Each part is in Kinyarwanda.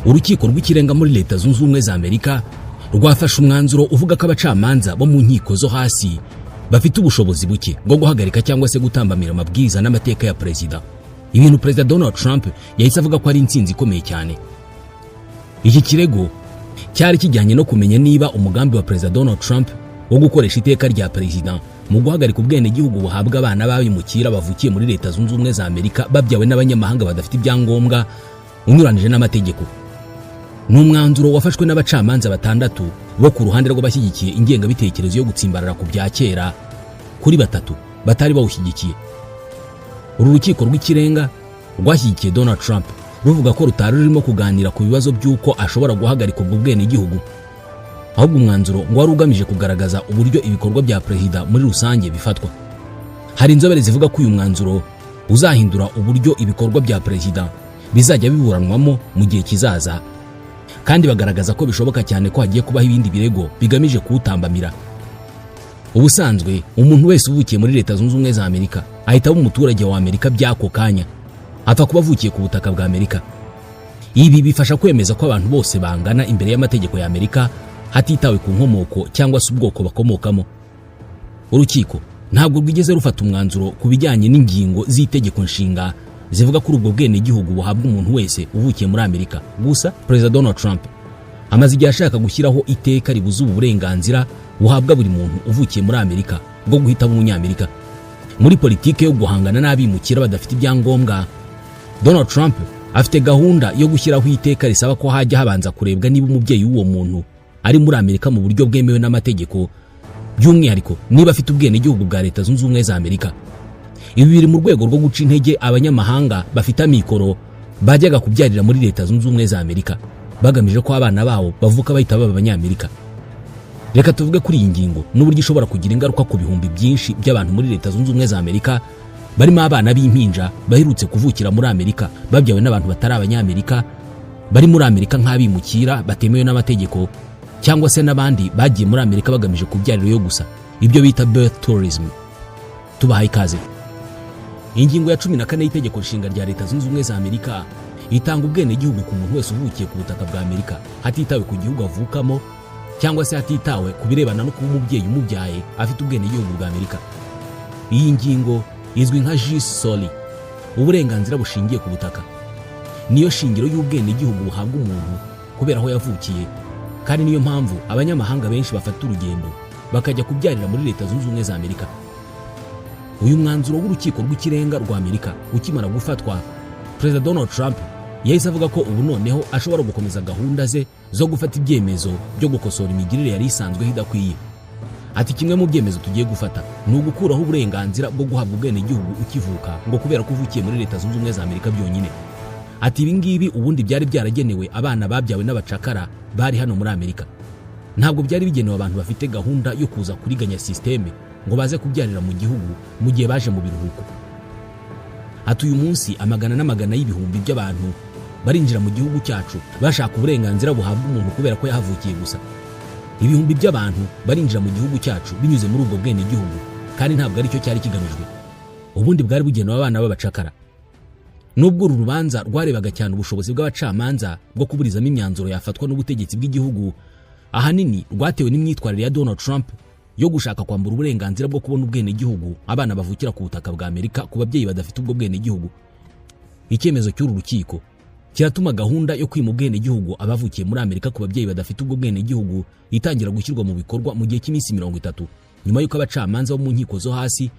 urukiko rw'ikirenga muri Leta Zunze Ubumwe za Amerika rwafashe umwanzuro uvuga ko abacamanza bo mu nkiko zo hasi bafite ubushobozi buke bwo guhagarika cyangwa se gutambamira amabwiriza n'amateka ya perezida, ibintu Perezida Donald Trump yahise avuga ko ari intsinzi ikomeye cyane. Iki kirego cyari kijyanye no kumenya niba umugambi wa Perezida Donald Trump wo gukoresha iteka rya perezida mu guhagarika ubwene gihugu buhabwa abana b'abimukira bavukiye muri Leta Zunze Ubumwe za Amerika babyawe n'abanyamahanga badafite ibyangombwa unyuranije n'amategeko. Ni umwanzuro wafashwe n'abacamanza batandatu bo ku ruhande rw'abashyigikiye ingengabitekerezo yo gutsimbarara ku bya kera kuri batatu batari bawushyigikiye. Uru rukiko rw'ikirenga rwashyigikiye Donald Trump ruvuga ko rutari rurimo kuganira ku bibazo by'uko ashobora guhagarika ubwo bwene gihugu, ahubwo umwanzuro ngo wari ugamije kugaragaza uburyo ibikorwa bya perezida muri rusange bifatwa. Hari inzobere zivuga ko uyu mwanzuro uzahindura uburyo ibikorwa bya perezida bizajya biburanwamo mu gihe kizaza, kandi bagaragaza ko bishoboka cyane ko hagiye kubaho ibindi birego bigamije kuwutambamira. Ubusanzwe umuntu wese uvukiye muri Leta Zunze Ubumwe za Amerika ahita aba umuturage wa Amerika by'ako kanya, apfa kuba avukiye ku butaka bwa Amerika. Ibi bifasha kwemeza ko abantu bose bangana imbere y'amategeko ya Amerika hatitawe ku nkomoko cyangwa se ubwoko bakomokamo. Urukiko ntabwo rwigeze rufata umwanzuro ku bijyanye n'ingingo z'itegeko nshinga zivuga ko ubwo bwene gihugu buhabwa umuntu wese uvukiye muri Amerika. Gusa Perezida Donald Trump amaze igihe ashaka gushyiraho iteka ribuza uburenganzira buhabwa buri muntu uvukiye muri Amerika bwo guhitamo umunyamerika. Muri politike yo guhangana n'abimukira badafite ibyangombwa, Donald Trump afite gahunda yo gushyiraho iteka risaba ko hajya habanza kurebwa niba umubyeyi w'uwo muntu ari muri Amerika mu buryo bwemewe n'amategeko, by'umwihariko niba afite ubwene gihugu bwa Leta Zunze Ubumwe za Amerika. Ibi biri mu rwego rwo guca intege abanyamahanga bafite amikoro bajyaga kubyarira muri Leta Zunze Ubumwe za Amerika bagamije ko abana bawo bavuka bahita baba abanyamerika. Reka tuvuge kuri iyi ngingo n'uburyo ishobora kugira ingaruka ku bihumbi byinshi by'abantu muri Leta Zunze Ubumwe za Amerika, barimo abana b'impinja baherutse kuvukira muri Amerika babyawe n'abantu batari abanyamerika, bari muri Amerika nk'abimukira batemewe n'amategeko, cyangwa se n'abandi bagiye muri Amerika bagamije kubyarirayo gusa, ibyo bita birth tourism. Tubahaye ikaze. Ingingo ya 14 y'itegeko nshinga rya Leta Zunze Ubumwe za Amerika itanga ubwene gihugu ku muntu wese uvukiye ku butaka bwa Amerika hatitawe ku gihugu avukamo, cyangwa se hatitawe ku birebana no kuba umubyeyi umubyaye afite ubwene gihugu bwa Amerika. Iyi ngingo izwi nka jus soli, uburenganzira bushingiye ku butaka. Niyo shingiro y'ubwene gihugu buhabwa umuntu kubera aho yavukiye, kandi niyo mpamvu abanyamahanga benshi bafata urugendo bakajya kubyarira muri Leta Zunze Ubumwe za Amerika. Uyu mwanzuro w'urukiko rw'ikirenga rwa Amerika ukimara gufatwa, Perezida Donald Trump yahise avuga ko ubu noneho ashobora gukomeza gahunda ze zo gufata ibyemezo byo gukosora imigirire yari isanzwe idakwiye. Ati kimwe mu byemezo tugiye gufata ni ugukuraho uburenganzira bwo guhabwa ubwene gihugu ukivuka ngo kubera ko uvukiye muri Leta Zunze Ubumwe za Amerika byonyine. Ati ibi ngibi ubundi byari byaragenewe abana babyawe n'abacakara bari hano muri Amerika, ntabwo byari bigenewe abantu bafite gahunda yo kuza kuriganya systeme ngo baze kubyarira mu gihugu mu gihe baje mu biruhuko. Ati uyu munsi amagana n'amagana y'ibihumbi by'abantu barinjira mu gihugu cyacu bashaka uburenganzira buhabwa umuntu kubera ko yahavukiye gusa. Ibihumbi by'abantu barinjira mu gihugu cyacu binyuze muri ubwo bwene gihugu, kandi ntabwo ari cyo cyari kigamijwe. Ubundi bwari bugenewe abana b'abacakara. Nubwo uru rubanza rwarebaga cyane ubushobozi bw'abacamanza bwo kuburizamo imyanzuro yafatwa n'ubutegetsi bw'igihugu, ahanini rwatewe n'imyitwarire ya Donald Trump yo gushaka kwambura uburenganzira bwo kubona ubwene gihugu abana bavukira ku butaka bwa Amerika ku babyeyi badafite ubwo bwene gihugu. Icyemezo cy'uru rukiko kiratuma gahunda yo kwima ubwene gihugu abavukiye muri Amerika ku babyeyi badafite ubwo bwene gihugu itangira gushyirwa mu bikorwa mu gihe cy'iminsi 30 nyuma y'uko abacamanza bo mu nkiko zo hasi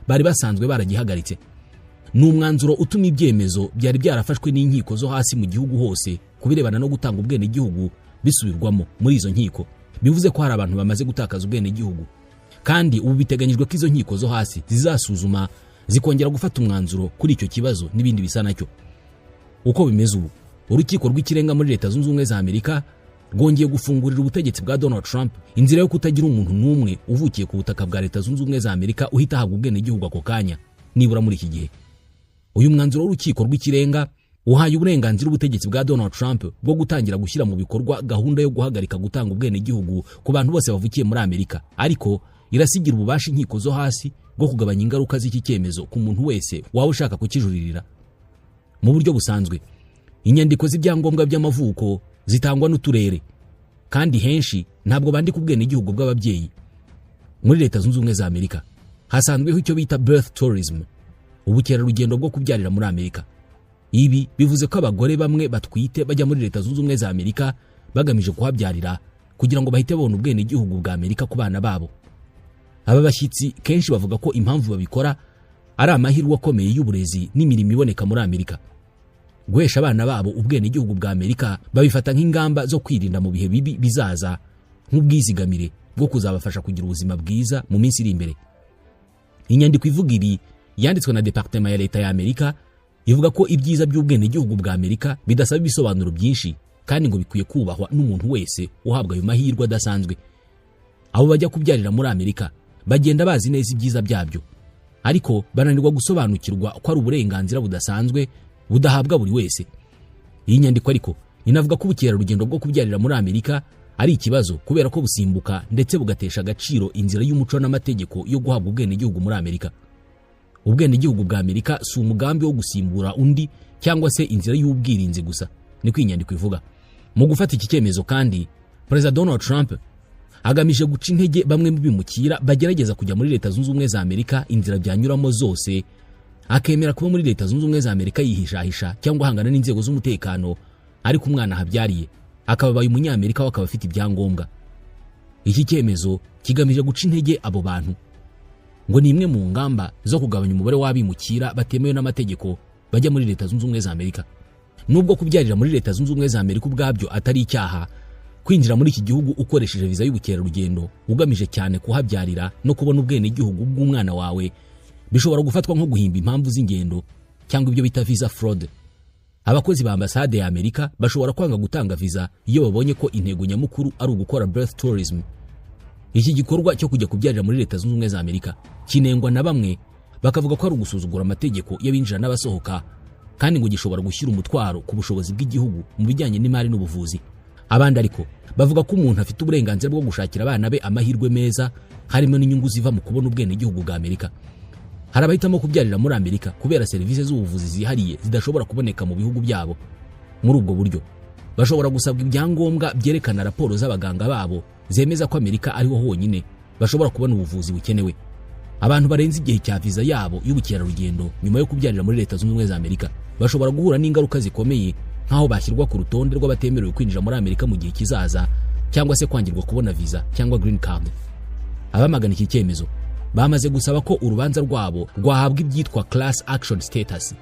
bari basanzwe baragihagaritse. Ni umwanzuro utuma ibyemezo byari byarafashwe n'inkiko zo hasi mu gihugu hose kubirebana no gutanga ubwene gihugu bisubirwamo muri izo nkiko. Bivuze ko hari abantu bamaze gutakaza ubwene gihugu, kandi ubu biteganyijwe ko izo nkiko zo hasi zizasuzuma zikongera gufata umwanzuro kuri icyo kibazo n'ibindi bisa nacyo. Uko bimeze ubu, urukiko rw'ikirenga muri Leta Zunze Ubumwe za Amerika rwongeye gufungurira ubutegetsi bwa Donald Trump inzira yo kutagira umuntu n'umwe uvukiye ku butaka bwa Leta Zunze Ubumwe za Amerika uhita ahabwa ubwene gihugu ako kanya nibura muri iki gihe. Uyu mwanzuro w'urukiko rw'ikirenga uhaye uburenganzira ubutegetsi bwa Donald Trump bwo gutangira gushyira mu bikorwa gahunda yo guhagarika gutanga ubwene gihugu ku bantu bose bavukiye muri Amerika, ariko irasigira ububasha inkiko zo hasi bwo kugabanya ingaruka z'iki cyemezo ku muntu wese waba ushaka kukijuririra. Mu buryo busanzwe Inyandiko z'ibyangombwa by'amavuko zitangwa n'uturere, kandi henshi ntabwo bandika ubwenegihugu bw'ababyeyi. Muri Leta Zunze Ubumwe za Amerika hasanzweho icyo bita birth tourism, ubukerarugendo bwo kubyarira muri Amerika. Ibi bivuze ko abagore bamwe batwite bajya muri Leta Zunze Ubumwe za Amerika bagamije kuhabyarira kugira ngo bahite babona ubwenegihugu bwa Amerika ku bana babo. Aba bashyitsi kenshi bavuga ko impamvu babikora ari amahirwe akomeye y'uburezi n'imirimo iboneka muri Amerika. Guhesha abana babo ubwenegihugu bwa Amerika babifata nk'ingamba zo kwirinda mu bihe bibi bizaza, nk'ubwizigamire bwo kuzabafasha kugira ubuzima bwiza mu minsi iri imbere. Inyandiko ivuga ibi yanditswe na Departement ya Leta ya Amerika ivuga ko ibyiza by'ubwenegihugu bwa Amerika bidasaba ibisobanuro byinshi, kandi ngo bikwiye kubahwa n'umuntu wese uhabwa ayo mahirwe adasanzwe. Abo bajya kubyarira muri Amerika bagenda bazi neza ibyiza byabyo, ariko bananirwa gusobanukirwa ko ari uburenganzira budasanzwe budahabwa buri wese. Iyi nyandiko ariko inavuga ko ubukerarugendo bwo kubyarira muri Amerika ari ikibazo kubera ko busimbuka ndetse bugatesha agaciro inzira y'umuco n'amategeko yo guhabwa ubwenegihugu muri Amerika. Ubwenegihugu bwa Amerika si umugambi wo gusimbura undi cyangwa se inzira y'ubwirinzi gusa, niko inyandiko ivuga. Mu gufata iki cyemezo kandi, Perezida Donald Trump agamije guca intege bamwe mu bimukira bagerageza kujya muri Leta Zunze Ubumwe za Amerika inzira byanyuramo zose, akemera kuba muri Leta Zunze Ubumwe za Amerika yihishahisha cyangwa ahangana n'inzego z'umutekano, ariko umwana ahabyariye akababaye umunyamerika akaba afite ibyangombwa. Iki cyemezo kigamije guca intege abo bantu, ngo ni imwe mu ngamba zo kugabanya umubare w'abimukira batemewe n'amategeko bajya muri Leta Zunze Ubumwe za Amerika. Nubwo kubyarira muri Leta Zunze Ubumwe za Amerika ubwabyo atari icyaha, kwinjira muri iki gihugu ukoresheje viza y'ubukerarugendo ugamije cyane kuhabyarira no kubona ubwenegihugu bw'umwana wawe bishobora gufatwa nko guhimba impamvu z'ingendo cyangwa ibyo bita visa fraud. Abakozi ba ambasade ya Amerika bashobora kwanga gutanga viza iyo babonye ko intego nyamukuru ari ugukora birth tourism. Iki gikorwa cyo kujya kubyarira muri Leta Zunze Ubumwe za Amerika kinengwa na bamwe, bakavuga ko ari ugusuzugura amategeko y'abinjira n'abasohoka, kandi ngo gishobora gushyira umutwaro ku bushobozi bw'igihugu mu bijyanye n'imari n'ubuvuzi. Abandi ariko bavuga ko umuntu afite uburenganzira bwo gushakira abana be amahirwe meza, harimo n'inyungu ziva mu kubona ubwenegihugu bwa Amerika. Hari abahitamo kubyarira muri Amerika kubera serivisi z'ubuvuzi zihariye zidashobora kuboneka mu bihugu byabo. Muri ubwo buryo bashobora gusabwa ibyangombwa byerekana raporo z'abaganga babo zemeza ko Amerika ariho honyine bashobora kubona ubuvuzi bukenewe. Abantu barenze igihe cya viza yabo y'ubukerarugendo nyuma yo kubyarira muri Leta Zunze Ubumwe za Amerika bashobora guhura n'ingaruka zikomeye, nkaho bashyirwa ku rutonde rw'abatemerewe kwinjira muri Amerika mu gihe kizaza, cyangwa se kwangirwa kubona viza cyangwa green card. Abamagana iki cyemezo bamaze gusaba ko urubanza rwabo rwahabwa ibyitwa class action status.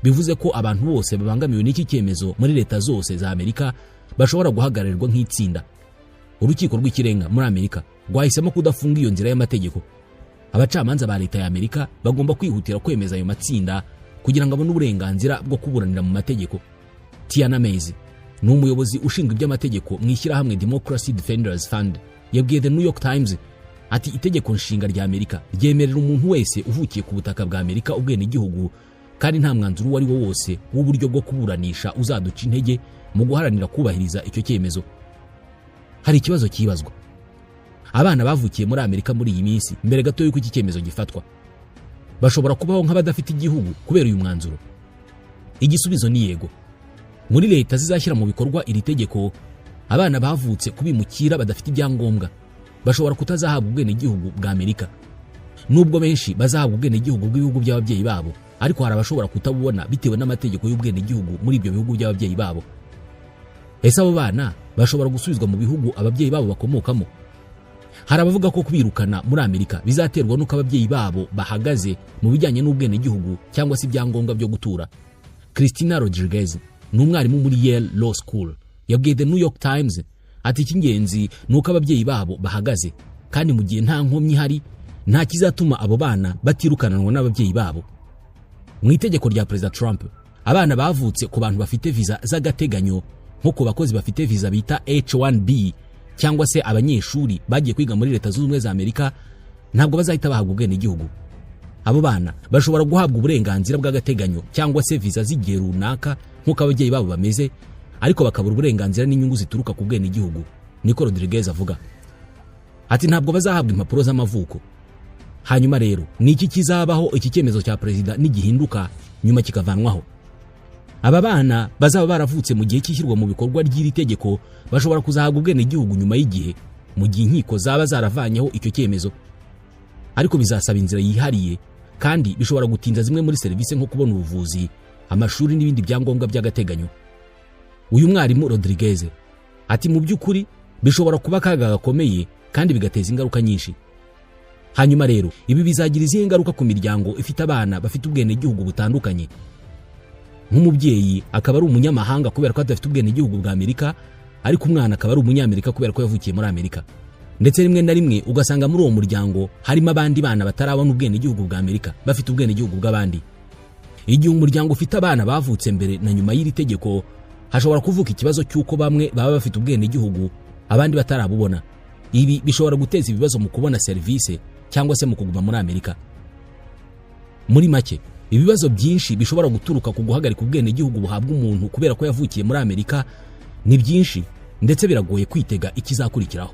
Bivuze ko abantu bose babangamiwe n'iki cyemezo muri leta zose za Amerika bashobora guhagararirwa nk'itsinda. Urukiko rw'ikirenga muri Amerika rwahisemo kudafunga iyo nzira y'amategeko. Abacamanza ba Leta ya Amerika bagomba kwihutira kwemeza ayo matsinda kugira ngo abone uburenganzira bwo kuburanira mu mategeko. Tiana Mays ni umuyobozi ushinzwe iby'amategeko mu ishyirahamwe Democracy Defenders Fund yabwiye The New York Times ati itegeko nshinga rya Amerika ryemerera umuntu wese uvukiye ku butaka bwa Amerika ubwenegihugu, kandi nta mwanzuro wari wo wose w'uburyo bwo kuburanisha uzaduca intege mu guharanira kubahiriza icyo cyemezo. Hari ikibazo kibazwa: abana bavukiye muri Amerika muri iyi minsi mbere gato y'uko iki cyemezo gifatwa bashobora kubaho nk'abadafite igihugu kubera uyu mwanzuro? Igisubizo ni yego. Muri leta zizashyira mu bikorwa iri tegeko, abana bavutse kubimukira badafite ibyangombwa bashobora kutazahabwa ubwenegihugu bwa Amerika. Nubwo benshi bazahabwa ubwenegihugu bw'ibihugu by'ababyeyi babo, ariko hari abashobora kutabubona bitewe n'amategeko y'ubwenegihugu muri ibyo bihugu by'ababyeyi babo. Ese abo bana bashobora gusubizwa mu bihugu ababyeyi babo bakomokamo? Hari abavuga ko kubirukana muri Amerika bizaterwa n'uko ababyeyi babo bahagaze mu bijyanye n'ubwenegihugu cyangwa se ibyangombwa byo gutura. Christina Rodriguez ni umwarimu muri Yale Law School yabwiye The New York Times ati icy'ingenzi ni uko ababyeyi babo bahagaze, kandi mu gihe nta nkomyi hari nta kizatuma abo bana batirukananwa n'ababyeyi babo. Mu itegeko rya Perezida Trump, abana bavutse ku bantu bafite viza z'agateganyo nko ku bakozi bafite viza bita H1B cyangwa se abanyeshuri bagiye kwiga muri Leta Zunze Ubumwe za Amerika ntabwo bazahita bahabwa ubwenegihugu. Abo bana bashobora guhabwa uburenganzira bw'agateganyo cyangwa se viza z'igihe runaka nk'uko ababyeyi babo bameze, ariko bakabura uburenganzira n'inyungu zituruka ku bwenegihugu. Niko Rodriguez avuga ati ntabwo bazahabwa impapuro z'amavuko. Hanyuma rero ni iki kizabaho iki cyemezo cya perezida nigihinduka nyuma kikavanwaho? aba bana bazaba baravutse mu gihe cy'ishyirwa mu bikorwa ry'iri tegeko bashobora kuzahabwa ubwenegihugu nyuma y'igihe, mu gihe inkiko zaba zaravanyeho icyo cyemezo. Ariko bizasaba inzira yihariye kandi bishobora gutinza zimwe muri serivisi nko kubona ubuvuzi, amashuri n'ibindi byangombwa by'agateganyo. Uyu mwarimu Rodriguez ati mu by'ukuri bishobora kuba akaga gakomeye kandi bigateza ingaruka nyinshi. Hanyuma rero ibi bizagira izihe ngaruka ku miryango ifite abana bafite ubwenegihugu butandukanye? Nk'umubyeyi akaba ari umunyamahanga kubera ko adafite ubwenegihugu bwa Amerika, ariko umwana akaba ari umunyamerika kubera ko yavukiye muri Amerika. Ndetse rimwe na rimwe ugasanga muri uwo muryango harimo abandi bana batarabona ubwenegihugu bwa Amerika bafite ubwenegihugu bw'abandi. Igihe umuryango ufite abana bavutse mbere na nyuma y'iri tegeko, hashobora kuvuka ikibazo cy'uko bamwe baba bafite ubwenegihugu abandi batarabubona. Ibi bishobora guteza ibibazo mu kubona serivisi cyangwa se mu kuguma muri Amerika. Muri make, ibibazo byinshi bishobora guturuka ku guhagarika ubwenegihugu buhabwa umuntu kubera ko yavukiye muri Amerika ni byinshi, ndetse biragoye kwitega ikizakurikiraho.